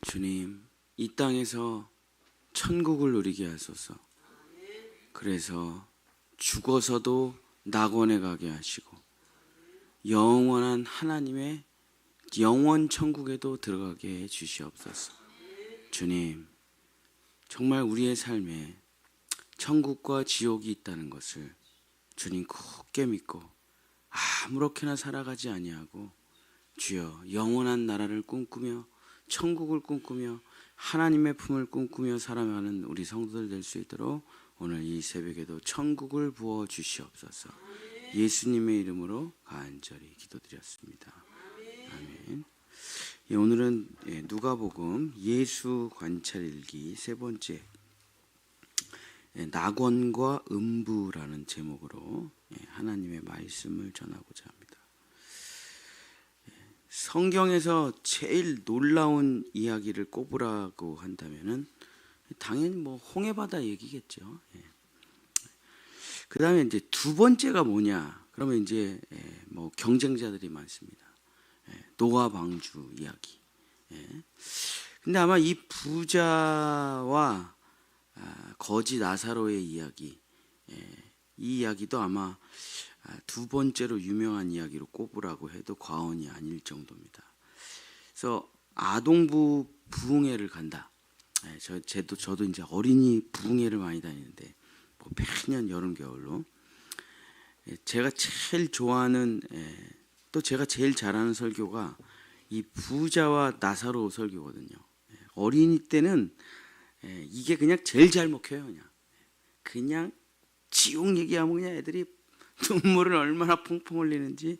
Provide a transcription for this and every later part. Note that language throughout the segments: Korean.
주님, 이 땅에서 천국을 누리게 하소서. 그래서 죽어서도 낙원에 가게 하시고 영원한 하나님의 영원 천국에도 들어가게 해 주시옵소서. 주님, 정말 우리의 삶에 천국과 지옥이 있다는 것을 주님 굳게 믿고 아무렇게나 살아가지 아니하고 주여 영원한 나라를 꿈꾸며 천국을 꿈꾸며 하나님의 품을 꿈꾸며 살아가는 우리 성도들 될 수 있도록 오늘 이 새벽에도 천국을 부어 주시옵소서. 예수님의 이름으로 간절히 기도드렸습니다. 아멘. 오늘은 누가복음 예수 관찰일기 세 번째 낙원과 음부라는 제목으로 하나님의 말씀을 전하고자 합니다. 성경에서 제일 놀라운 이야기를 꼽으라고 한다면은 당연히 뭐 홍해바다 얘기겠죠. 그 다음에 이제 두 번째가 뭐냐? 그러면 이제 뭐 경쟁자들이 많습니다. 노아 방주 이야기. 근데 아마 이 부자와 거지 나사로의 이야기, 이 이야기도 아마 두 번째로 유명한 이야기로 꼽으라고 해도 과언이 아닐 정도입니다. 그래서 아동부 부흥회를 간다. 저도 이제 어린이 부흥회를 많이 다니는데 뭐 매년 여름 겨울로 제가 제일 좋아하는 또 제가 제일 잘하는 설교가 이 부자와 나사로 설교거든요. 어린이 때는 이게 그냥 제일 잘 먹혀요. 그냥 지옥 얘기하면 그냥 애들이 눈물을 얼마나 펑펑 흘리는지.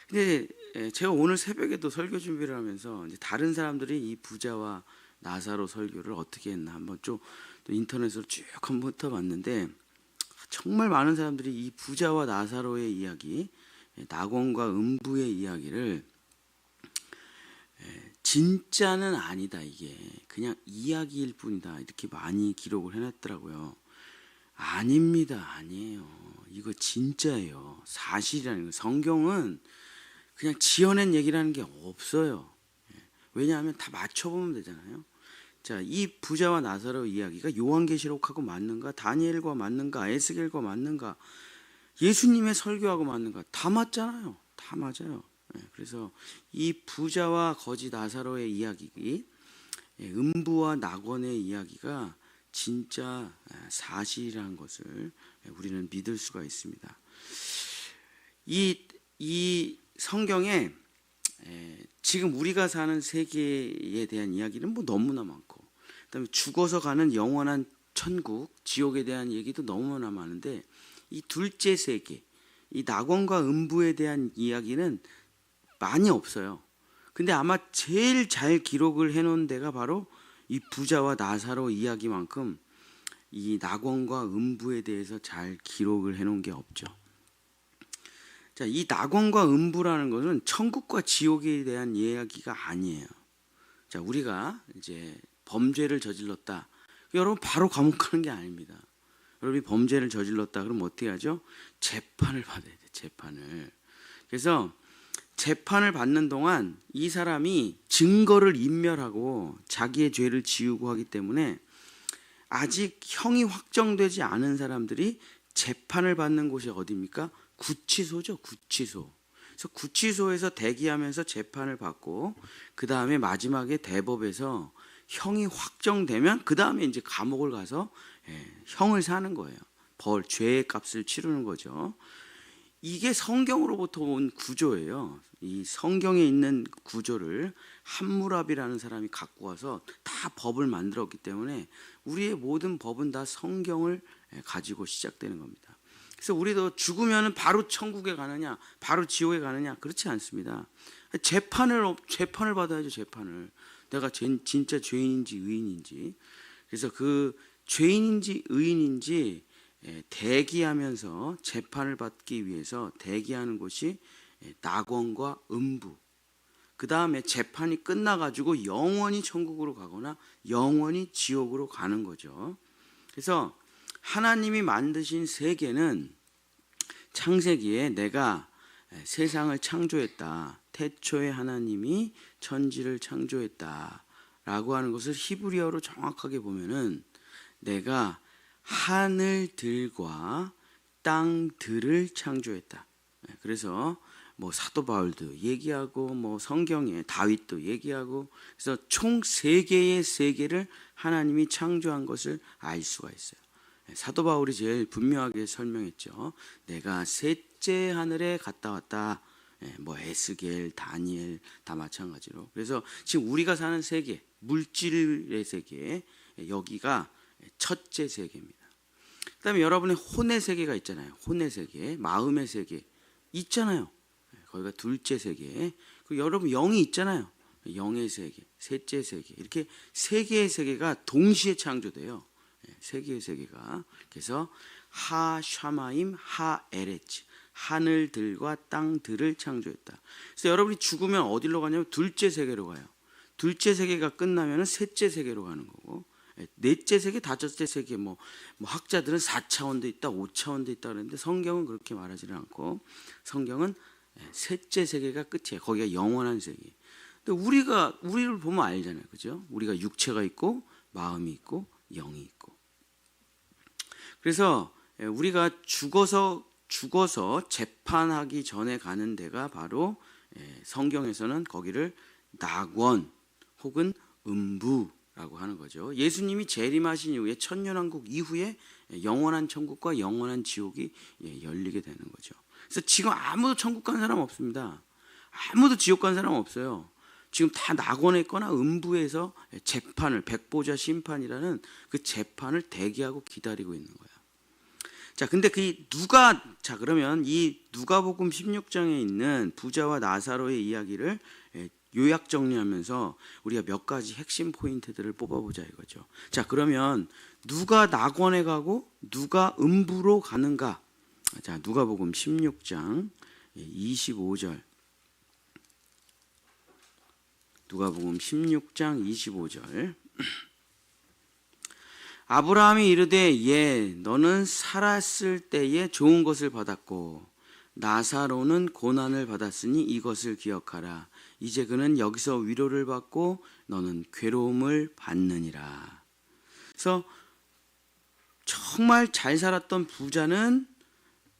근데 제가 오늘 새벽에도 설교 준비를 하면서 이제 다른 사람들이 이 부자와 나사로 설교를 어떻게 했나 한번 좀 또 인터넷으로 쭉 한번 훑어봤는데 정말 많은 사람들이 이 부자와 나사로의 이야기, 낙원과 음부의 이야기를 진짜는 아니다, 이게 그냥 이야기일 뿐이다 이렇게 많이 기록을 해놨더라고요. 아닙니다. 아니에요. 이거 진짜예요. 사실이라는 거. 성경은 그냥 지어낸 얘기라는 게 없어요. 왜냐하면 다 맞춰보면 되잖아요. 자, 이 부자와 나사로 이야기가 요한계시록하고 맞는가, 다니엘과 맞는가, 에스겔과 맞는가, 예수님의 설교하고 맞는가, 다 맞잖아요. 다 맞아요. 그래서 이 부자와 거지 나사로의 이야기, 음부와 낙원의 이야기가 진짜 사실이라는 것을 우리는 믿을 수가 있습니다. 이 성경에 지금 우리가 사는 세계에 대한 이야기는 뭐 너무나 많고, 그다음에 죽어서 가는 영원한 천국, 지옥에 대한 얘기도 너무나 많은데 이 둘째 세계, 이 낙원과 음부에 대한 이야기는 많이 없어요. 근데 아마 제일 잘 기록을 해놓은 데가 바로 이 부자와 나사로 이야기만큼 이 낙원과 음부에 대해서 잘 기록을 해놓은 게 없죠. 자, 이 낙원과 음부라는 것은 천국과 지옥에 대한 이야기가 아니에요. 자, 우리가 이제 범죄를 저질렀다. 여러분 바로 감옥 가는 게 아닙니다. 여러분이 범죄를 저질렀다 그러면 어떻게 하죠? 재판을 받아야 돼요. 재판을. 그래서 재판을 받는 동안 이 사람이 증거를 인멸하고 자기의 죄를 지우고 하기 때문에 아직 형이 확정되지 않은 사람들이 재판을 받는 곳이 어디입니까? 구치소죠. 구치소. 그래서 구치소에서 대기하면서 재판을 받고 그 다음에 마지막에 대법에서 형이 확정되면 그 다음에 이제 감옥을 가서 형을 사는 거예요. 죄의 값을 치르는 거죠. 이게 성경으로부터 온 구조예요. 이 성경에 있는 구조를 함무라비라는 사람이 갖고 와서 다 법을 만들었기 때문에 우리의 모든 법은 다 성경을 가지고 시작되는 겁니다. 그래서 우리도 죽으면 바로 천국에 가느냐, 바로 지옥에 가느냐, 그렇지 않습니다. 재판을 받아야죠. 재판을. 내가 진짜 죄인인지 의인인지. 그래서 그 죄인인지 의인인지 대기하면서 재판을 받기 위해서 대기하는 곳이 낙원과 음부. 그 다음에 재판이 끝나가지고 영원히 천국으로 가거나 영원히 지옥으로 가는 거죠. 그래서 하나님이 만드신 세계는 창세기에 내가 세상을 창조했다. 태초에 하나님이 천지를 창조했다라고 하는 것을 히브리어로 정확하게 보면은 내가 하늘들과 땅들을 창조했다. 그래서 뭐 사도 바울도 얘기하고 뭐 성경에 다윗도 얘기하고, 그래서 총 3개의 세계를 하나님이 창조한 것을 알 수가 있어요. 사도 바울이 제일 분명하게 설명했죠. 내가 셋째 하늘에 갔다 왔다. 뭐 에스겔, 다니엘 다 마찬가지로. 그래서 지금 우리가 사는 세계, 물질의 세계, 여기가 첫째 세계입니다. 그다음에 여러분의 혼의 세계가 있잖아요. 혼의 세계, 마음의 세계 있잖아요. 거기가 둘째 세계. 그리고 여러분 영이 있잖아요. 영의 세계, 셋째 세계. 이렇게 3개의 세계가 동시에 창조돼요. 3개의 세계가. 그래서 하 샤마임 하 에레츠, 하늘들과 땅들을 창조했다. 그래서 여러분이 죽으면 어디로 가냐면 둘째 세계로 가요. 둘째 세계가 끝나면 셋째 세계로 가는 거고, 넷째 세계, 다섯째 세계, 뭐 학자들은 4차원도 있다, 5차원도 있다 그러는데 성경은 그렇게 말하지는 않고, 성경은 셋째 세계가 끝이에요. 거기가 영원한 세계. 근데 우리를 보면 알잖아요, 그죠? 우리가 육체가 있고 마음이 있고 영이 있고. 그래서 우리가 죽어서 재판하기 전에 가는 데가 바로 성경에서는 거기를 낙원 혹은 음부라고 하는 거죠. 예수님이 재림하신 이후에 천년왕국 이후에 영원한 천국과 영원한 지옥이 열리게 되는 거죠. 그래서 지금 아무도 천국 간 사람 없습니다. 아무도 지옥 간 사람 없어요. 지금 다 낙원에 있거나 음부에서 재판을, 백보자 심판이라는 그 재판을 대기하고 기다리고 있는 거예요. 자, 근데 그러면 이 누가복음 16장에 있는 부자와 나사로의 이야기를 요약 정리하면서 우리가 몇 가지 핵심 포인트들을 뽑아보자 이거죠. 자, 그러면 누가 낙원에 가고 누가 음부로 가는가? 자, 누가복음 16장 25절. 누가복음 16장 25절. 아브라함이 이르되 너는 살았을 때에 좋은 것을 받았고 나사로는 고난을 받았으니 이것을 기억하라. 이제 그는 여기서 위로를 받고 너는 괴로움을 받느니라. 그래서 정말 잘 살았던 부자는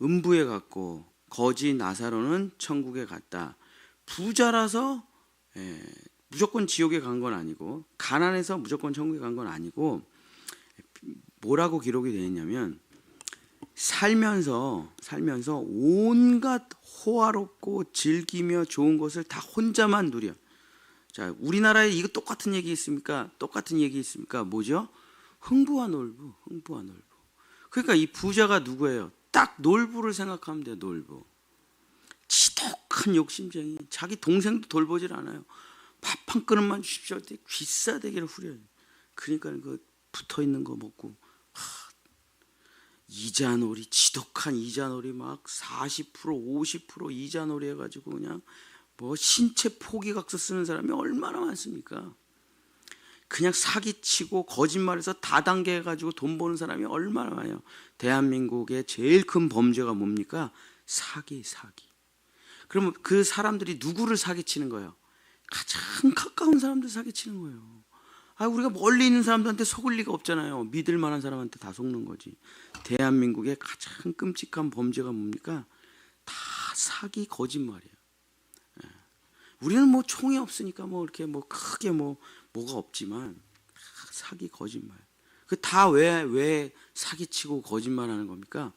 음부에 갔고 거지 나사로는 천국에 갔다. 부자라서 무조건 지옥에 간 건 아니고, 가난해서 무조건 천국에 간 건 아니고, 뭐라고 기록이 되어 있냐면 살면서 온갖 호화롭고 즐기며 좋은 것을 다 혼자만 누려. 자, 우리나라에 이거 똑같은 얘기 있습니까? 뭐죠? 흥부와 놀부. 그러니까 이 부자가 누구예요? 딱 놀부를 생각하면 돼요. 놀부. 지독한 욕심쟁이. 자기 동생도 돌보질 않아요. 밥 한 그릇만 주십시오 할 때 귀싸대기를 후려요. 그러니까 그 붙어있는 거 먹고, 이자놀이, 지독한 이자놀이 막 40% 50% 이자놀이 해가지고 그냥 뭐 신체 포기각서 쓰는 사람이 얼마나 많습니까? 그냥 사기치고 거짓말해서 다단계 해가지고 돈 버는 사람이 얼마나 많아요. 대한민국의 제일 큰 범죄가 뭡니까? 사기. 그러면 그 사람들이 누구를 사기치는 거예요? 가장 가까운 사람들 사기치는 거예요. 우리가 멀리 있는 사람들한테 속을 리가 없잖아요. 믿을 만한 사람한테 다 속는 거지. 대한민국의 가장 끔찍한 범죄가 뭡니까? 다 사기, 거짓말이에요. 우리는 뭐 총이 없으니까 뭐 이렇게 뭐 크게 뭐가 없지만 사기, 거짓말. 그 다 왜 사기치고 거짓말하는 겁니까?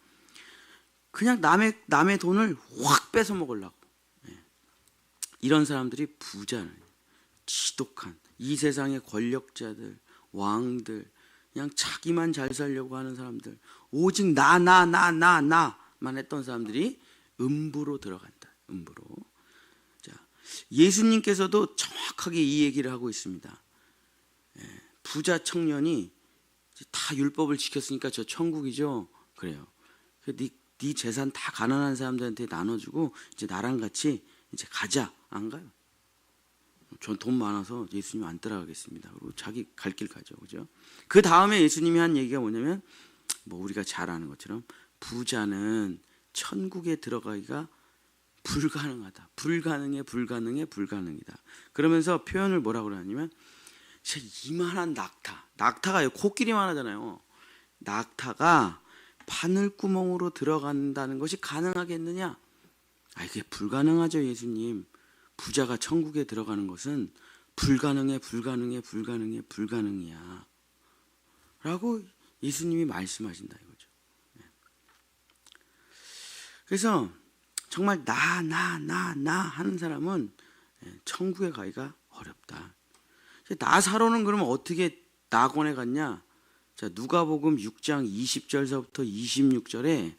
그냥 남의 돈을 확 뺏어 먹으려고. 이런 사람들이 부자는 지독한 이 세상의 권력자들, 왕들, 그냥 자기만 잘 살려고 하는 사람들, 오직 나만 했던 사람들이 음부로 들어간다. 음부로. 자, 예수님께서도 정확하게 이 얘기를 하고 있습니다. 부자 청년이 다 율법을 지켰으니까 저 천국이죠. 그래요. 네 재산 다 가난한 사람들한테 나눠주고 이제 나랑 같이 이제 가자. 안 가요. 전 돈 많아서 예수님 안 따라가겠습니다. 그리고 자기 갈 길 가죠. 그죠? 그 다음에 예수님이 한 얘기가 뭐냐면, 뭐 우리가 잘 아는 것처럼 부자는 천국에 들어가기가 불가능하다. 불가능해, 불가능해, 불가능이다. 그러면서 표현을 뭐라고 그러냐면 진짜 이만한 낙타가 코끼리만 하잖아요. 낙타가 바늘구멍으로 들어간다는 것이 가능하겠느냐? 이게 불가능하죠, 예수님. 부자가 천국에 들어가는 것은 불가능해, 불가능해, 불가능해, 불가능이야 라고 예수님이 말씀하신다 이거죠. 그래서 정말 나 하는 사람은 천국에 가기가 어렵다. 나사로는 그러면 어떻게 낙원에 갔냐? 자, 누가복음 6장 20절서부터 26절에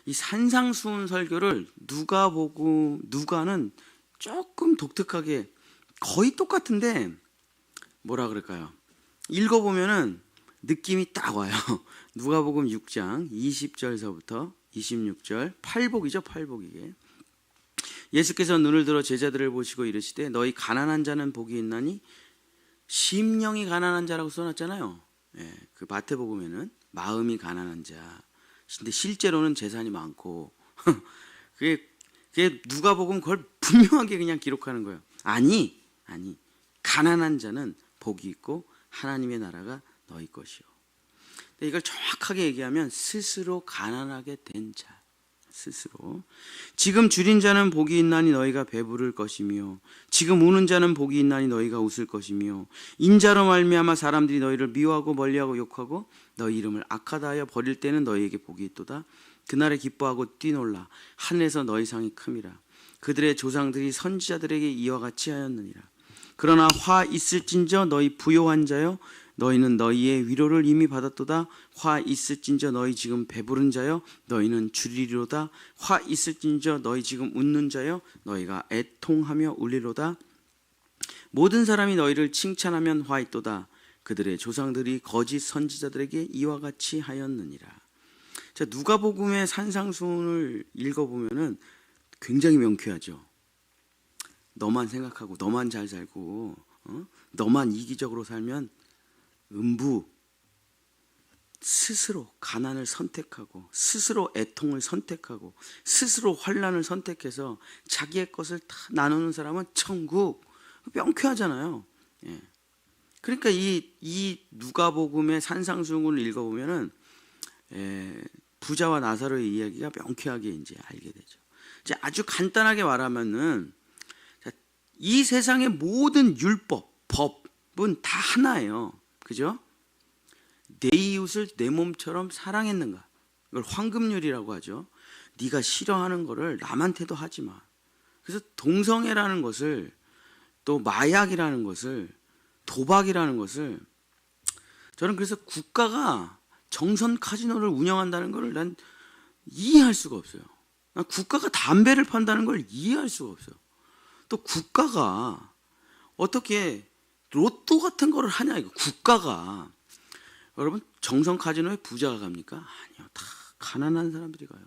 이 산상수훈 설교를 누가는 조금 독특하게 거의 똑같은데 뭐라 그럴까요? 읽어보면은 느낌이 딱 와요. 누가복음 6장 20절서부터 26절 팔복이죠. 팔복 이게. 예수께서 눈을 들어 제자들을 보시고 이르시되 너희 가난한 자는 복이 있나니 심령이 가난한 자라고 써놨잖아요. 그 마태복음에는 마음이 가난한 자. 근데 실제로는 재산이 많고 그게 누가복음 그걸 분명하게 그냥 기록하는 거예요. 아니 가난한 자는 복이 있고 하나님의 나라가 너희 것이요. 이걸 정확하게 얘기하면 스스로 가난하게 된 자, 스스로. 지금 줄인 자는 복이 있나니 너희가 배부를 것이며 지금 우는 자는 복이 있나니 너희가 웃을 것이며 인자로 말미암아 사람들이 너희를 미워하고 멀리하고 욕하고 너희 이름을 악하다 하여 버릴 때는 너희에게 복이 있도다. 그날에 기뻐하고 뛰놀라 하늘에서 너희 상이 큼이라. 그들의 조상들이 선지자들에게 이와 같이 하였느니라. 그러나 화 있을진저 너희 부요한 자여 너희는 너희의 위로를 이미 받았도다. 화 있을진저 너희 지금 배부른 자여 너희는 줄이리로다. 화 있을진저 너희 지금 웃는 자여 너희가 애통하며 울리로다. 모든 사람이 너희를 칭찬하면 화 있도다. 그들의 조상들이 거짓 선지자들에게 이와 같이 하였느니라. 자, 누가복음의 산상수훈을 읽어보면은 굉장히 명쾌하죠. 너만 생각하고 너만 잘 살고 너만 이기적으로 살면 음부 스스로 가난을 선택하고 스스로 애통을 선택하고 스스로 환난을 선택해서 자기의 것을 다 나누는 사람은 천국. 명쾌하잖아요. 그러니까 이 누가복음의 산상수훈을 읽어보면은 부자와 나사로의 이야기가 명쾌하게 이제 알게 되죠. 이제 아주 간단하게 말하면은 이 세상의 모든 율법, 법은 다 하나예요. 그죠? 내 이웃을 내 몸처럼 사랑했는가? 이걸 황금률이라고 하죠. 네가 싫어하는 거를 남한테도 하지 마. 그래서 동성애라는 것을 또 마약이라는 것을 도박이라는 것을 저는 그래서 국가가 정선 카지노를 운영한다는 걸 난 이해할 수가 없어요. 국가가 담배를 판다는 걸 이해할 수가 없어요. 또 국가가 어떻게 로또 같은 거를 하냐 이거. 국가가 여러분 정선 카지노에 부자가 갑니까? 아니요. 다 가난한 사람들이 가요.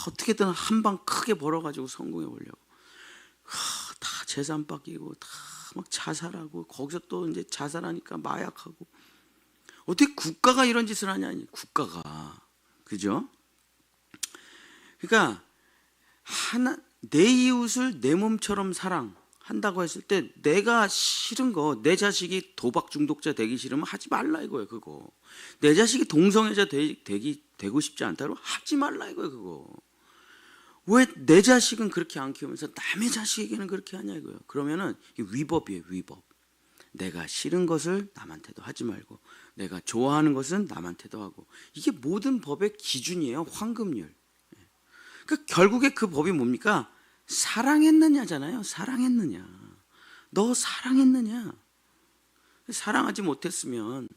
어떻게든 한 방 크게 벌어가지고 성공해 보려고 다 재산 뺏기고 다 막 자살하고 거기서 또 이제 자살하니까 마약하고 어떻게 국가가 이런 짓을 하냐니. 국가가. 그죠? 그러니까 내 이웃을 내 몸처럼 사랑한다고 했을 때 내가 싫은 거, 내 자식이 도박 중독자 되기 싫으면 하지 말라 이거예요. 그거. 내 자식이 동성애자 되고 싶지 않다고 하지 말라 이거예요. 그거. 왜 내 자식은 그렇게 안 키우면서 남의 자식에게는 그렇게 하냐 이거예요. 그러면은 위법이에요. 위법. 내가 싫은 것을 남한테도 하지 말고 내가 좋아하는 것은 남한테도 하고. 이게 모든 법의 기준이에요. 황금률. 그러니까 결국에 그 법이 뭡니까? 사랑했느냐잖아요. 사랑했느냐. 너 사랑했느냐. 사랑하지 못했으면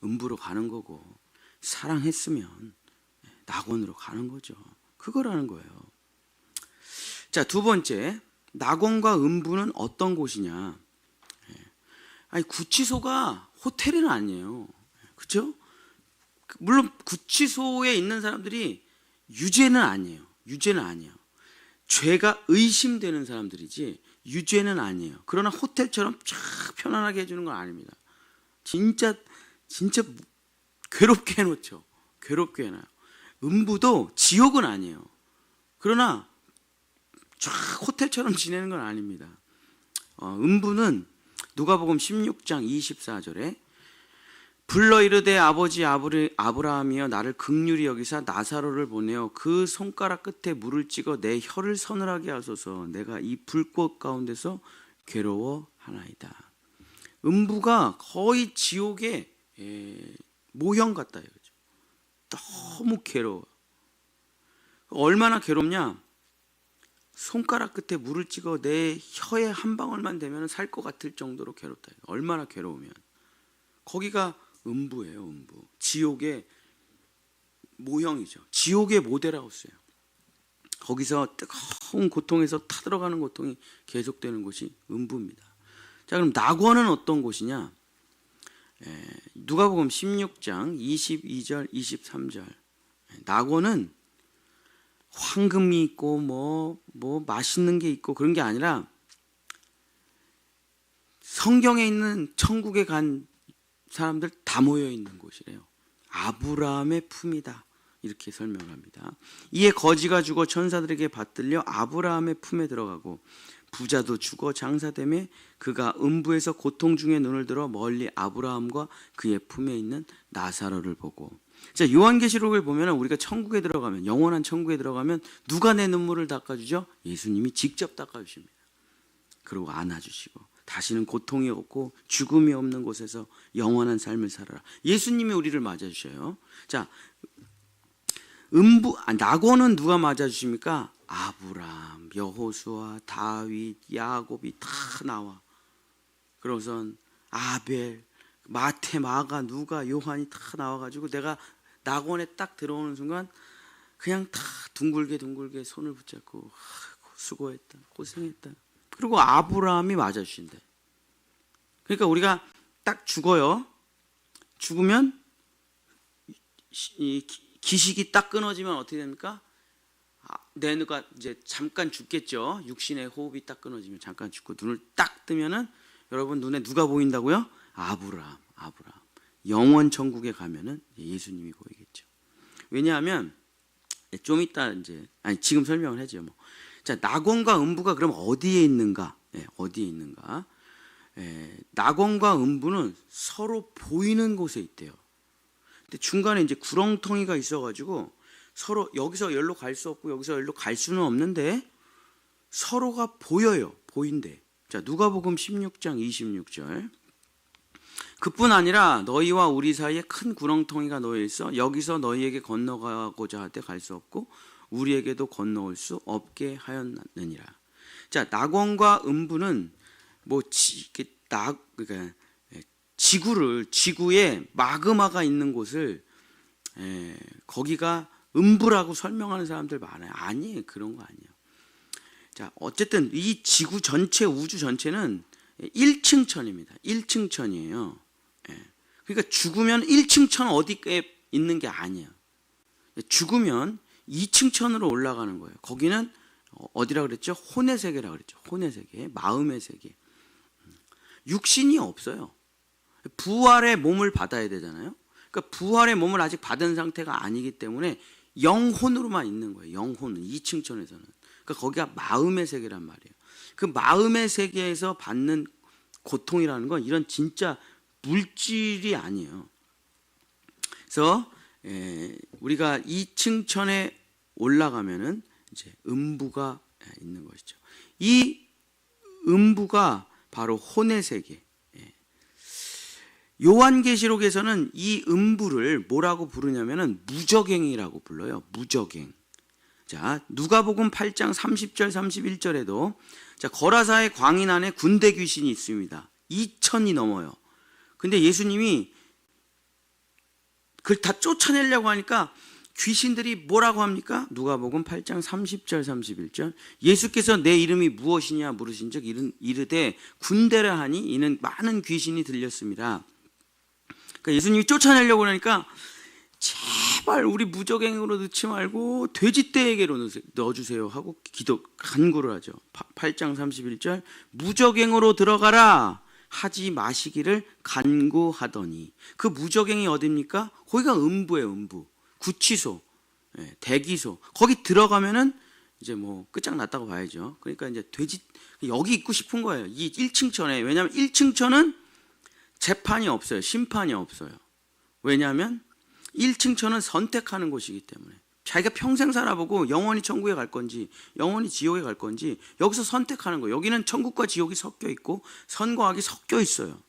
음부로 가는 거고 사랑했으면 낙원으로 가는 거죠. 그거라는 거예요. 자, 두 번째, 낙원과 음부는 어떤 곳이냐. 아니, 구치소가 호텔은 아니에요. 그렇죠? 물론 구치소에 있는 사람들이 유죄는 아니에요. 유죄는 아니에요. 죄가 의심되는 사람들이지 유죄는 아니에요. 그러나 호텔처럼 쫙 편안하게 해주는 건 아닙니다. 진짜 괴롭게 해놓죠. 괴롭게 해놔요. 음부도 지옥은 아니에요. 그러나 쫙 호텔처럼 지내는 건 아닙니다. 음부는 누가복음 16장 24절에 불러 이르되 아버지 아브라함이여 나를 긍휼히 여기사 나사로를 보내어 그 손가락 끝에 물을 찍어 내 혀를 서늘하게 하소서 내가 이 불꽃 가운데서 괴로워하나이다. 음부가 거의 지옥의 모형 같다 이거죠. 너무 괴로워. 얼마나 괴롭냐? 손가락 끝에 물을 찍어 내 혀에 한 방울만 되면 살 것 같을 정도로 괴롭다. 얼마나 괴로우면. 거기가 음부예요. 음부. 지옥의 모형이죠. 지옥의 모델하우스예요. 거기서 뜨거운 고통에서 타들어가는 고통이 계속되는 곳이 음부입니다. 자, 그럼 낙원은 어떤 곳이냐? 누가복음 16장 22절 23절. 낙원은 황금이 있고 뭐 맛있는 게 있고 그런 게 아니라 성경에 있는 천국에 간 사람들 다 모여 있는 곳이래요. 아브라함의 품이다. 이렇게 설명을 합니다. 이에 거지가 죽어 천사들에게 받들려 아브라함의 품에 들어가고 부자도 죽어 장사되매 그가 음부에서 고통 중에 눈을 들어 멀리 아브라함과 그의 품에 있는 나사로를 보고. 자, 요한계시록을 보면 우리가 천국에 들어가면, 영원한 천국에 들어가면 누가 내 눈물을 닦아주죠? 예수님이 직접 닦아주십니다. 그리고 안아주시고 다시는 고통이 없고 죽음이 없는 곳에서 영원한 삶을 살아라. 예수님이 우리를 맞아주셔요. 자, 낙원은 누가 맞아주십니까? 아브라함, 여호수아, 다윗, 야곱이 다 나와. 그러고선 아벨, 마태, 마가, 누가, 요한이 다 나와가지고 내가 낙원에 딱 들어오는 순간 그냥 다 둥글게 손을 붙잡고 수고했다, 고생했다. 그리고 아브라함이 맞아주신대. 그러니까 우리가 딱 죽어요. 죽으면 이 기식이 딱 끊어지면 어떻게 됩니까? 내 뇌가 이제 잠깐 죽겠죠. 육신의 호흡이 딱 끊어지면 잠깐 죽고 눈을 딱 뜨면은 여러분 눈에 누가 보인다고요? 아브라함. 영원 천국에 가면은 예수님이 보이겠죠. 왜냐하면 좀 이따 지금 설명을 하죠. 뭐. 자, 낙원과 음부가 그럼 어디에 있는가? 어디에 있는가? 낙원과 음부는 서로 보이는 곳에 있대요. 근데 중간에 이제 구렁텅이가 있어가지고 서로 여기서 여기로 갈 수 없고 여기서 여기로 갈 수는 없는데 서로가 보여요. 보인대. 자, 누가복음 16장 26절. 그뿐 아니라 너희와 우리 사이에 큰 구렁텅이가 놓여 있어 여기서 너희에게 건너가고자 할 때 갈 수 없고 우리에게도 건너올 수 없게 하였느니라. 자, 낙원과 음부는 그러니까 지구에 마그마가 있는 곳을 거기가 음부라고 설명하는 사람들 많아요. 아니에요. 그런 거 아니에요. 자, 어쨌든 이 지구 전체, 우주 전체는 1층천입니다. 1층천이에요. 그러니까 죽으면 1층천 어디에 있는 게 아니에요. 죽으면 2층천으로 올라가는 거예요. 거기는 어디라 그랬죠? 혼의 세계라 그랬죠. 혼의 세계, 마음의 세계. 육신이 없어요. 부활의 몸을 받아야 되잖아요. 그러니까 부활의 몸을 아직 받은 상태가 아니기 때문에 영혼으로만 있는 거예요. 영혼은 2층천에서는. 그러니까 거기가 마음의 세계란 말이에요. 그 마음의 세계에서 받는 고통이라는 건 이런 진짜 물질이 아니에요. 그래서 우리가 2층천에 올라가면은 이제 음부가 있는 것이죠. 이 음부가 바로 혼의 세계. 요한계시록에서는 이 음부를 뭐라고 부르냐면은 무저갱이라고 불러요. 무저갱. 자, 누가복음 8장 30절 31절에도 자, 거라사의 광인 안에 군대 귀신이 있습니다. 2천이 넘어요. 근데 예수님이 그걸 다 쫓아내려고 하니까 귀신들이 뭐라고 합니까? 누가복음 8장 30절 31절. 예수께서 내 이름이 무엇이냐 물으신즉 이르되 군대라 하니 이는 많은 귀신이 들렸습니다. 그러니까 예수님이 쫓아내려고 하니까 제발 우리 무저갱으로 넣지 말고 돼지떼에게로 넣어주세요 하고 간구를 하죠. 8장 31절 무저갱으로 들어가라 하지 마시기를 간구하더니 그 무저갱이 어디입니까? 거기가 음부예요. 음부. 구치소, 대기소. 거기 들어가면은 이제 뭐 끝장났다고 봐야죠. 그러니까 이제 돼지 여기 있고 싶은 거예요. 이 1층 천에. 왜냐하면 1층 천은 재판이 없어요. 심판이 없어요. 왜냐하면 1층 천은 선택하는 곳이기 때문에 자기가 평생 살아보고 영원히 천국에 갈 건지 영원히 지옥에 갈 건지 여기서 선택하는 거예요. 여기는 천국과 지옥이 섞여 있고 선과 악이 섞여 있어요.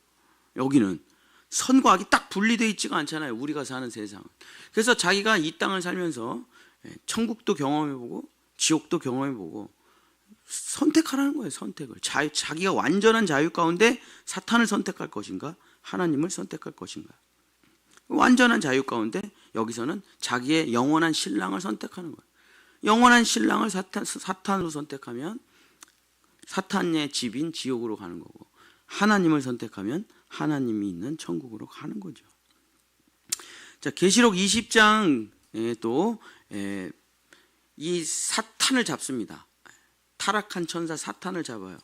여기는 선과 악이 딱 분리되어 있지가 않잖아요. 우리가 사는 세상은. 그래서 자기가 이 땅을 살면서 천국도 경험해보고 지옥도 경험해보고 선택하라는 거예요. 선택을. 자기가 완전한 자유 가운데 사탄을 선택할 것인가 하나님을 선택할 것인가. 완전한 자유 가운데 여기서는 자기의 영원한 신랑을 선택하는 거예요. 영원한 신랑을 사탄으로 선택하면 사탄의 집인 지옥으로 가는 거고, 하나님을 선택하면 하나님이 있는 천국으로 가는 거죠. 자, 계시록 20장에 또 이 사탄을 잡습니다. 타락한 천사 사탄을 잡아요.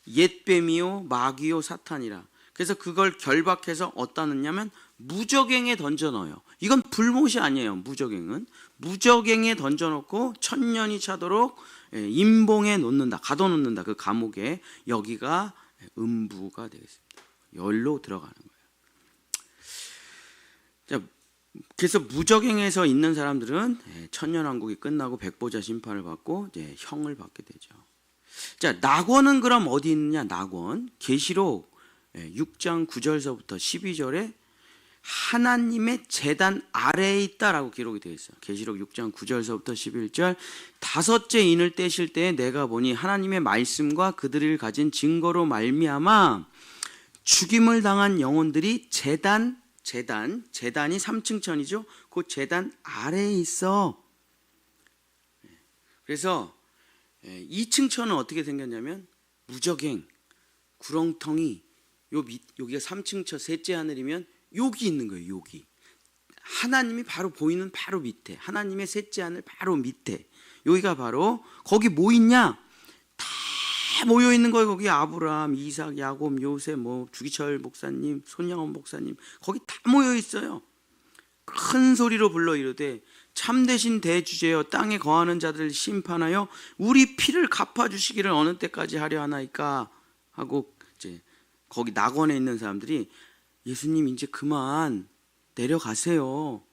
옛뱀이요 마귀요 사탄이라. 그래서 그걸 결박해서 어디다 넣냐면 무저갱에 던져 넣어요. 이건 불못이 아니에요. 무저갱은 무저갱에 던져 놓고 천년이 차도록 임봉에 놓는다. 가둬 놓는다. 그 감옥에. 여기가 음부가 되겠습니다. 열로 들어가는 거예요. 자, 그래서 무저갱에서 있는 사람들은 천년왕국이 끝나고 백보자 심판을 받고 이제 형을 받게 되죠. 자, 낙원은 그럼 어디 있느냐? 낙원. 계시록 6장 9절서부터 12절에 하나님의 제단 아래에 있다라고 기록이 되어 있어요. 계시록 6장 9절서부터 11절. 다섯째 인을 떼실 때에 내가 보니 하나님의 말씀과 그들을 가진 증거로 말미암아 죽임을 당한 영혼들이 재단이 3층 천이죠. 그 재단 아래에 있어. 그래서 2층 천은 어떻게 생겼냐면 무저갱, 구렁텅이 여기가 3층 천 셋째 하늘이면 여기 있는 거예요. 여기 하나님이 바로 보이는 바로 밑에, 하나님의 셋째 하늘 바로 밑에 여기가 바로 거기 뭐 있냐? 다 모여 있는 거예요. 거기 아브라함, 이삭, 야곱, 요셉, 뭐 주기철 목사님, 손양원 목사님 거기 다 모여 있어요. 큰 소리로 불러 이르되 참되신 대주제여 땅에 거하는 자들을 심판하여 우리 피를 갚아주시기를 어느 때까지 하려 하나이까 하고 이제 거기 낙원에 있는 사람들이 예수님 이제 그만 내려가세요.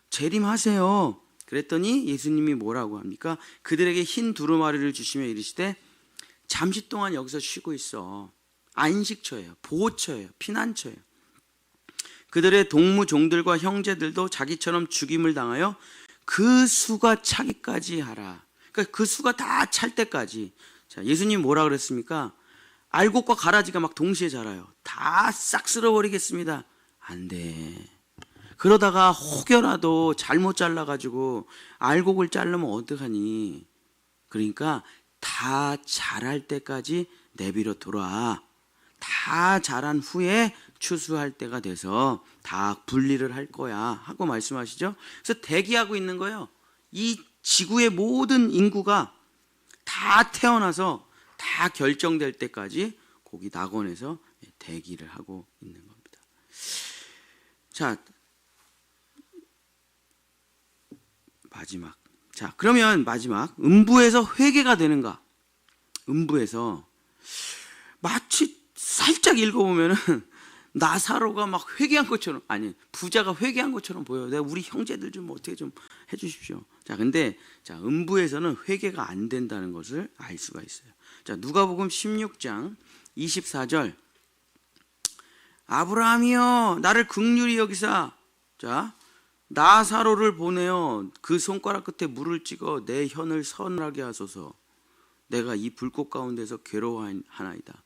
재림하세요. 그랬더니 예수님이 뭐라고 합니까? 그들에게 흰 두루마리를 주시며 이르시되 잠시 동안 여기서 쉬고 있어. 안식처예요. 보호처예요. 피난처예요. 그들의 동무 종들과 형제들도 자기처럼 죽임을 당하여 그 수가 차기까지 하라. 그러니까 그 수가 다 찰 때까지. 자, 예수님 뭐라 그랬습니까? 알곡과 가라지가 막 동시에 자라요. 다 싹 쓸어버리겠습니다. 안 돼. 그러다가 혹여라도 잘못 잘라가지고 알곡을 자르면 어떡하니? 그러니까 다 자랄 때까지 내비로 돌아. 다 자란 후에 추수할 때가 돼서 다 분리를 할 거야 하고 말씀하시죠. 그래서 대기하고 있는 거예요. 이 지구의 모든 인구가 다 태어나서 다 결정될 때까지 거기 낙원에서 대기를 하고 있는 겁니다. 자, 마지막. 자, 그러면 마지막 음부에서 회개가 되는가? 음부에서 마치 살짝 읽어보면은 나사로가 막 회개한 것처럼, 아니 부자가 회개한 것처럼 보여요. 내가 우리 형제들 좀 어떻게 좀 해주십시오. 자, 근데 자 음부에서는 회개가 안 된다는 것을 알 수가 있어요. 자, 누가복음 16장 24절. 아브라함이여 나를 긍휼히 여기사 자 나사로를 보내어 그 손가락 끝에 물을 찍어 내 혀를 서늘하게 하소서. 내가 이 불꽃 가운데서 괴로워하나이다.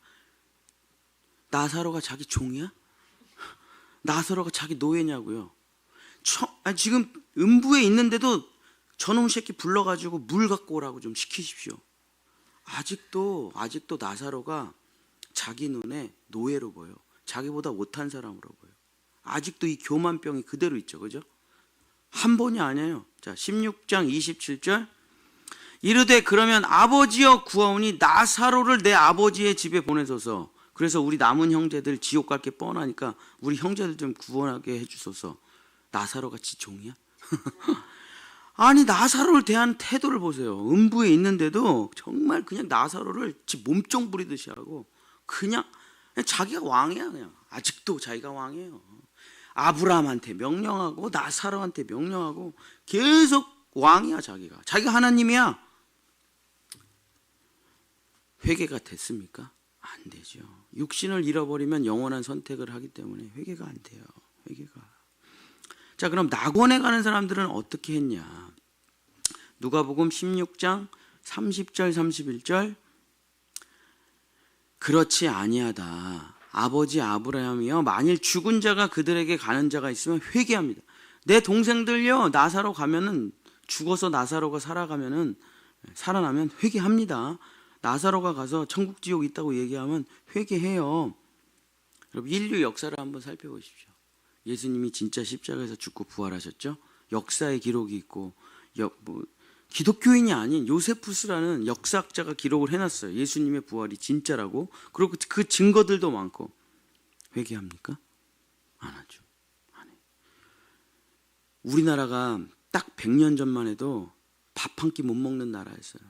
나사로가 자기 종이야? 나사로가 자기 노예냐고요. 지금 음부에 있는데도 저놈 새끼 불러가지고 물 갖고 오라고 좀 시키십시오. 아직도 나사로가 자기 눈에 노예로 보여. 자기보다 못한 사람으로 보여. 아직도 이 교만병이 그대로 있죠. 그죠? 한 번이 아니에요. 자, 16장 27절. 이르되 그러면 아버지여 구하오니 나사로를 내 아버지의 집에 보내소서. 그래서 우리 남은 형제들 지옥 갈 게 뻔하니까 우리 형제들 좀 구원하게 해주소서. 나사로가 지 종이야? 아니 나사로를 대하는 태도를 보세요. 음부에 있는데도 정말 그냥 나사로를 지 몸종 부리듯이 하고 그냥 자기가 왕이야. 그냥 아직도 자기가 왕이에요. 아브라함한테 명령하고 나사로한테 명령하고 계속 왕이야. 자기가 하나님이야. 회개가 됐습니까? 안 되죠. 육신을 잃어버리면 영원한 선택을 하기 때문에 회개가 안 돼요. 자, 그럼 낙원에 가는 사람들은 어떻게 했냐? 누가복음 16장 30절 31절 그렇지 아니하다. 아버지 아브라함이여 만일 죽은 자가 그들에게 가는 자가 있으면 회개합니다. 내 동생들요 나사로 가면은 죽어서 나사로가 살아나면 회개합니다. 나사로가 가서 천국 지옥 있다고 얘기하면 회개해요. 여러분 인류 역사를 한번 살펴보십시오. 예수님이 진짜 십자가에서 죽고 부활하셨죠. 역사의 기록이 있고 기독교인이 아닌 요세푸스라는 역사학자가 기록을 해놨어요. 예수님의 부활이 진짜라고. 그리고 그 증거들도 많고. 회개합니까? 안 하죠. 안 해요. 우리나라가 딱 100년 전만 해도 밥 한 끼 못 먹는 나라였어요.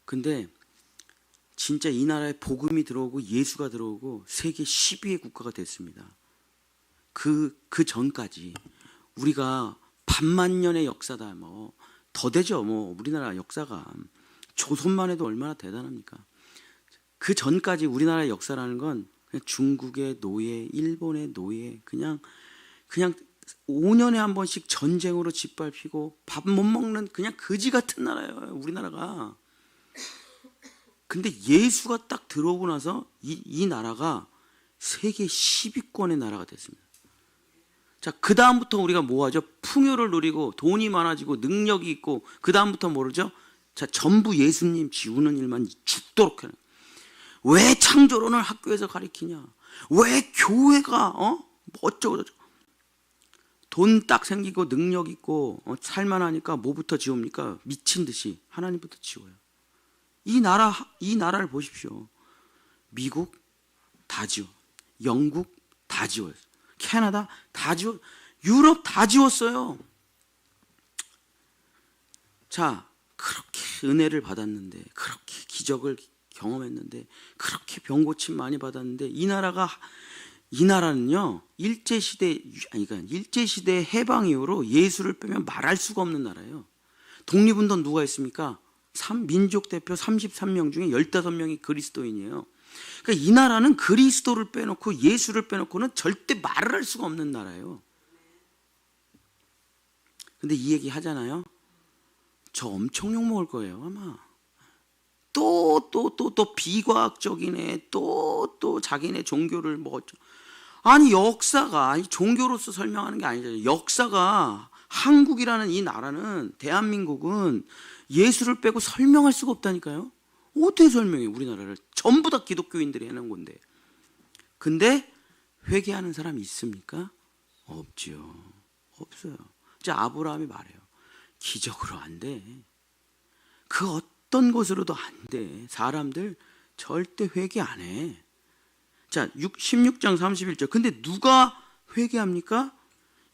근데 진짜 이 나라에 복음이 들어오고 예수가 들어오고 세계 10위의 국가가 됐습니다. 그 전까지 우리가 반만 년의 역사다 더 되죠. 우리나라 역사가 조선만 해도 얼마나 대단합니까? 그 전까지 우리나라의 역사라는 건 그냥 중국의 노예, 일본의 노예, 그냥 5년에 한 번씩 전쟁으로 짓밟히고 밥 못 먹는 그냥 거지 같은 나라예요. 우리나라가. 근데 예수가 딱 들어오고 나서 이 나라가 세계 10위권의 나라가 됐습니다. 자, 그 다음부터 우리가 뭐 하죠? 풍요를 누리고 돈이 많아지고 능력이 있고 그 다음부터 모르죠? 자, 전부 예수님 지우는 일만 죽도록 해요. 왜 창조론을 학교에서 가르치냐? 왜 교회가 어쩌고 저쩌고 돈 딱 생기고 능력 있고 살만하니까 뭐부터 지웁니까? 미친 듯이 하나님부터 지워요. 이 나라를 보십시오. 미국 다 지워, 영국 다 지워요. 캐나다 다 지워, 유럽 다 지웠어요. 자, 그렇게 은혜를 받았는데, 그렇게 기적을 경험했는데, 그렇게 병고침 많이 받았는데, 이 나라는요 일제시대 해방 이후로 예수를 빼면 말할 수가 없는 나라예요. 독립운동 누가 했습니까? 민족 대표 33명 중에 15명이 그리스도인이에요. 그러니까 이 나라는 그리스도를 빼놓고 예수를 빼놓고는 절대 말을 할 수가 없는 나라예요. 근데 이 얘기 하잖아요. 저 엄청 욕먹을 거예요 아마. 또 비과학적이네. 또 자기네 종교를 아니 역사가 종교로서 설명하는 게 아니잖아요. 역사가 한국이라는 이 나라는 대한민국은 예수를 빼고 설명할 수가 없다니까요. 어떻게 설명해? 우리나라를 전부 다 기독교인들이 해놓은 건데. 근데 회개하는 사람이 있습니까? 없죠. 없어요. 자, 아브라함이 말해요. 기적으로 안 돼. 그 어떤 것으로도 안 돼. 사람들 절대 회개 안 해. 자, 16장 31절. 근데 누가 회개합니까?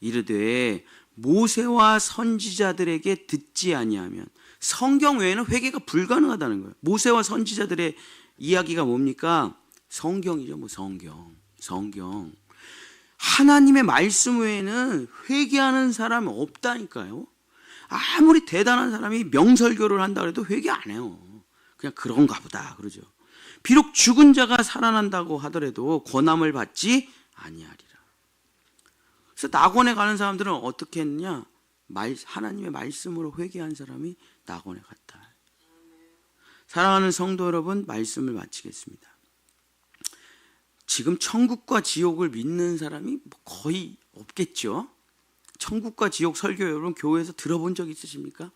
이르되 모세와 선지자들에게 듣지 아니하면. 성경 외에는 회개가 불가능하다는 거예요. 모세와 선지자들의 이야기가 뭡니까? 성경이죠. 성경. 하나님의 말씀 외에는 회개하는 사람이 없다니까요. 아무리 대단한 사람이 명설교를 한다 그래도 회개 안 해요. 그냥 그런가 보다 그러죠. 비록 죽은 자가 살아난다고 하더라도 권함을 받지 아니하리라. 그래서 낙원에 가는 사람들은 어떻게 했느냐? 하나님의 말씀으로 회개한 사람이 낙원에 갔다. 사랑하는 성도 여러분, 말씀을 마치겠습니다. 지금 천국과 지옥을 믿는 사람이 거의 없겠죠. 천국과 지옥 설교 여러분 교회에서 들어본 적 있으십니까?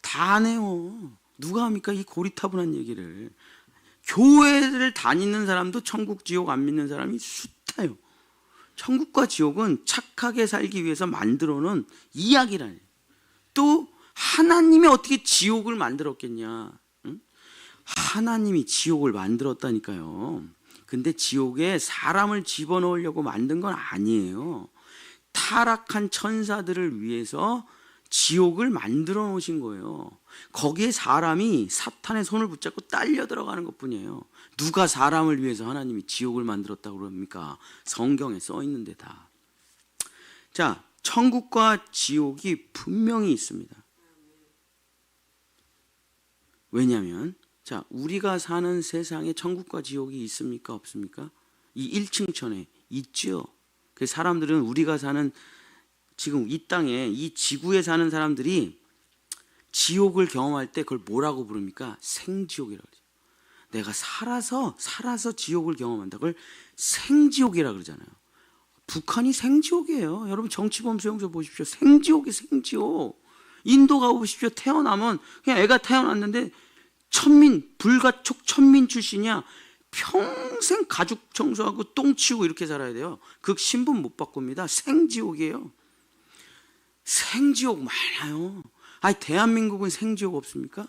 다 안 해요. 누가 합니까? 이 고리타분한 얘기를. 교회를 다니는 사람도 천국 지옥 안 믿는 사람이 숱해요. 천국과 지옥은 착하게 살기 위해서 만들어 놓은 이야기라니. 또 하나님이 어떻게 지옥을 만들었겠냐? 응? 하나님이 지옥을 만들었다니까요. 근데 지옥에 사람을 집어넣으려고 만든 건 아니에요. 타락한 천사들을 위해서 지옥을 만들어 놓으신 거예요. 거기에 사람이 사탄의 손을 붙잡고 딸려 들어가는 것뿐이에요. 누가 사람을 위해서 하나님이 지옥을 만들었다고 그럽니까? 성경에 써 있는데 다. 자, 천국과 지옥이 분명히 있습니다. 왜냐하면 자, 우리가 사는 세상에 천국과 지옥이 있습니까? 없습니까? 이 1층천에 있죠. 그 사람들은 우리가 사는 지금 이 땅에 이 지구에 사는 사람들이 지옥을 경험할 때 그걸 뭐라고 부릅니까? 생지옥이라고 그러죠. 내가 살아서 지옥을 경험한다. 그걸 생지옥이라고 그러잖아요. 북한이 생지옥이에요. 여러분 정치범 수용소 보십시오. 생지옥이 생지옥. 인도 가보십시오. 태어나면 그냥 애가 태어났는데 불가촉 천민 출신이야. 평생 가죽 청소하고 똥 치우고 이렇게 살아야 돼요. 그 신분 못 바꿉니다. 생지옥이에요. 생지옥 많아요. 아니 대한민국은 생지옥 없습니까?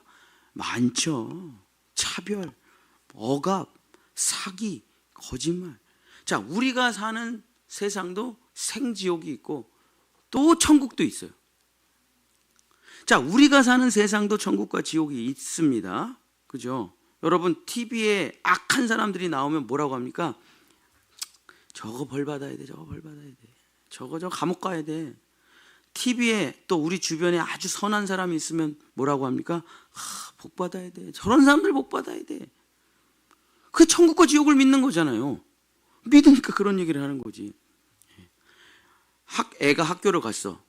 많죠. 차별, 억압, 사기, 거짓말. 자, 우리가 사는 세상도 생지옥이 있고 또 천국도 있어요. 자, 우리가 사는 세상도 천국과 지옥이 있습니다. 그죠? 여러분 TV에 악한 사람들이 나오면 뭐라고 합니까? 저거 벌 받아야 돼. 저거 벌 받아야 돼. 저거 감옥 가야 돼. TV에 또 우리 주변에 아주 선한 사람이 있으면 뭐라고 합니까? 복 받아야 돼. 저런 사람들 복 받아야 돼. 그게 천국과 지옥을 믿는 거잖아요. 믿으니까 그런 얘기를 하는 거지. 애가 학교를 갔어.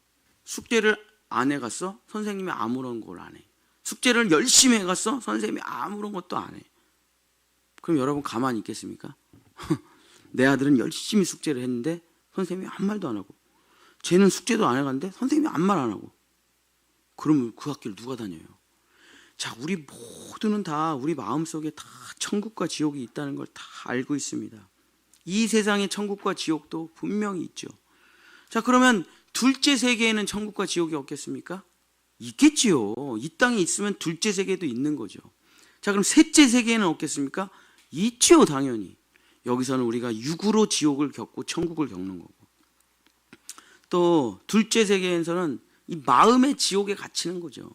숙제를 안 해갔어? 선생님이 아무런 걸 안 해. 숙제를 열심히 해갔어? 선생님이 아무런 것도 안 해. 그럼 여러분 가만히 있겠습니까? 내 아들은 열심히 숙제를 했는데 선생님이 아무 말도 안 하고, 쟤는 숙제도 안 해갔는데 선생님이 아무 말 안 하고, 그러면 그 학교를 누가 다녀요? 자, 우리 모두는 다 우리 마음속에 다 천국과 지옥이 있다는 걸 다 알고 있습니다. 이 세상에 천국과 지옥도 분명히 있죠. 자, 그러면 둘째 세계에는 천국과 지옥이 없겠습니까? 있겠지요. 이 땅에 있으면 둘째 세계도 있는 거죠. 자, 그럼 셋째 세계에는 없겠습니까? 있죠, 당연히. 여기서는 우리가 육으로 지옥을 겪고 천국을 겪는 거고, 또 둘째 세계에서는 이 마음의 지옥에 갇히는 거죠.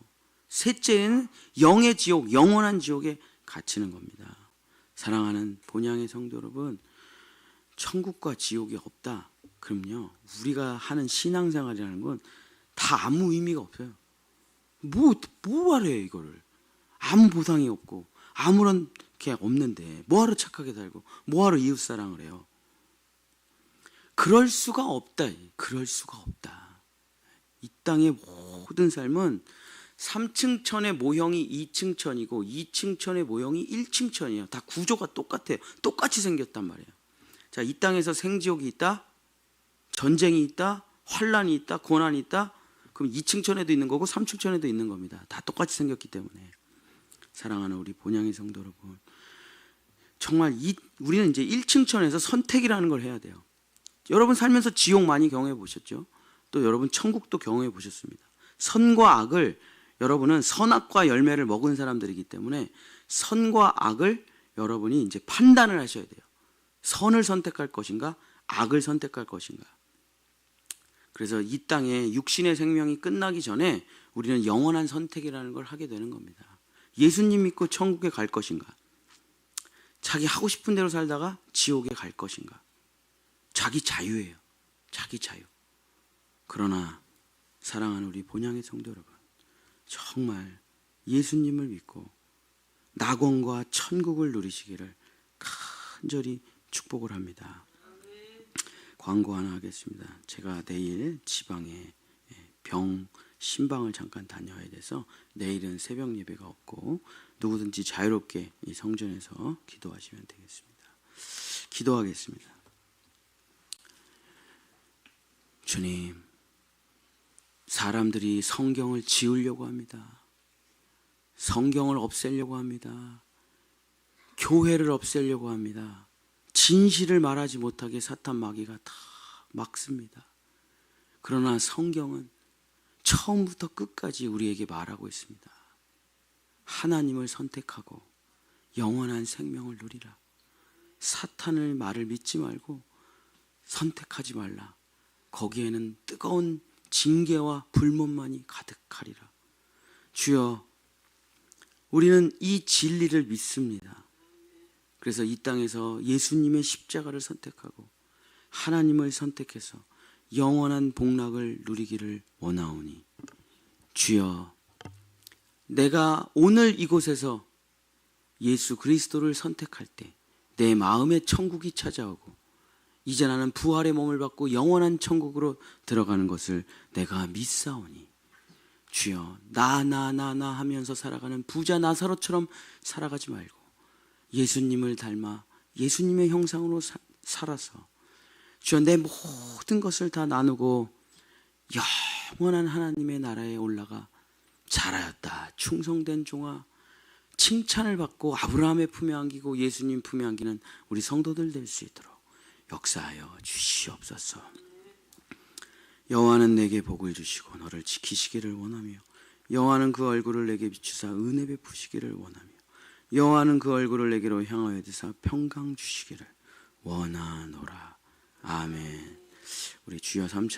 셋째는 영의 지옥, 영원한 지옥에 갇히는 겁니다. 사랑하는 본향의 성도 여러분, 천국과 지옥이 없다. 그럼요, 우리가 하는 신앙생활이라는 건 다 아무 의미가 없어요. 뭐 하래 이거를. 아무 보상이 없고 아무런 게 없는데 뭐하러 착하게 살고 뭐하러 이웃사랑을 해요. 그럴 수가 없다. 그럴 수가 없다. 이 땅의 모든 삶은 3층 천의 모형이 2층 천이고 2층 천의 모형이 1층 천이에요. 다 구조가 똑같아요. 똑같이 생겼단 말이에요. 자, 이 땅에서 생지옥이 있다, 전쟁이 있다, 환란이 있다, 고난이 있다. 그럼 2층 천에도 있는 거고 3층 천에도 있는 겁니다. 다 똑같이 생겼기 때문에. 사랑하는 우리 본향의 성도 여러분, 정말 우리는 이제 1층 천에서 선택이라는 걸 해야 돼요. 여러분 살면서 지옥 많이 경험해 보셨죠? 또 여러분 천국도 경험해 보셨습니다. 선과 악을, 여러분은 선악과 열매를 먹은 사람들이기 때문에 선과 악을 여러분이 이제 판단을 하셔야 돼요. 선을 선택할 것인가, 악을 선택할 것인가. 그래서 이 땅에 육신의 생명이 끝나기 전에 우리는 영원한 선택이라는 걸 하게 되는 겁니다. 예수님 믿고 천국에 갈 것인가, 자기 하고 싶은 대로 살다가 지옥에 갈 것인가. 자기 자유예요. 자기 자유. 그러나 사랑하는 우리 본향의 성도 여러분, 정말 예수님을 믿고 낙원과 천국을 누리시기를 간절히 축복을 합니다. 광고 하나 하겠습니다. 제가 내일 지방에 신방을 잠깐 다녀야 돼서 내일은 새벽 예배가 없고 누구든지 자유롭게 이 성전에서 기도하시면 되겠습니다. 기도하겠습니다. 주님, 사람들이 성경을 지우려고 합니다. 성경을 없애려고 합니다. 교회를 없애려고 합니다. 진실을 말하지 못하게 사탄 마귀가 다 막습니다. 그러나 성경은 처음부터 끝까지 우리에게 말하고 있습니다. 하나님을 선택하고 영원한 생명을 누리라. 사탄의 말을 믿지 말고 선택하지 말라. 거기에는 뜨거운 징계와 불못만이 가득하리라. 주여, 우리는 이 진리를 믿습니다. 그래서 이 땅에서 예수님의 십자가를 선택하고 하나님을 선택해서 영원한 복락을 누리기를 원하오니, 주여, 내가 오늘 이곳에서 예수 그리스도를 선택할 때 내 마음에 천국이 찾아오고 이제 나는 부활의 몸을 받고 영원한 천국으로 들어가는 것을 내가 믿사오니, 주여, 나 하면서 살아가는 부자 나사로처럼 살아가지 말고 예수님을 닮아 예수님의 형상으로 살아서 주여, 내 모든 것을 다 나누고 영원한 하나님의 나라에 올라가 잘하였다 충성된 종아, 칭찬을 받고 아브라함의 품에 안기고 예수님 품에 안기는 우리 성도들 될 수 있도록 역사하여 주시옵소서. 여호와는 내게 복을 주시고 너를 지키시기를 원하며, 여호와는 그 얼굴을 내게 비추사 은혜 베푸시기를 원하며, 여호와는 그 얼굴을 내게로 향하여 드사 평강 주시기를 원하노라. 아멘. 우리 주여 3차